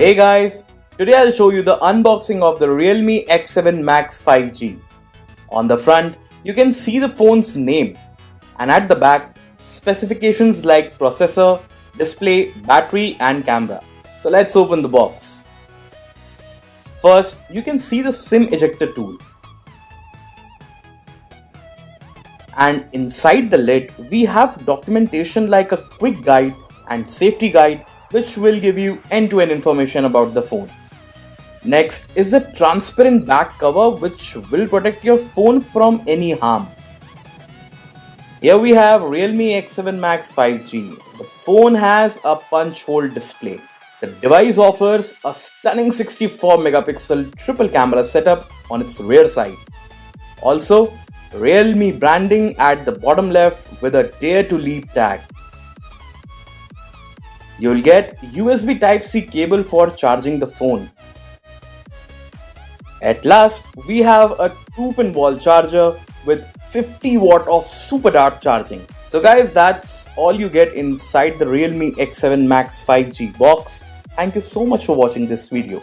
Hey guys, today I'll show you the unboxing of the Realme X7 Max 5G. On the front, you can see the phone's name, and at the back, specifications like processor, display, battery and camera. So let's open the box. First, you can see the SIM ejector tool. And inside the lid, we have documentation like a quick guide and safety guide which will give you end-to-end information about the phone. Next is the transparent back cover which will protect your phone from any harm. Here we have Realme X7 Max 5G. The phone has a punch hole display. The device offers a stunning 64 megapixel triple camera setup on its rear side. Also, Realme branding at the bottom left with a Dare to Leap tag. You will get USB Type-C cable for charging the phone. At last, we have a 2-pin wall charger with 50 watt of SuperDart charging. So guys, that's all you get inside the Realme X7 Max 5G box. Thank you so much for watching this video.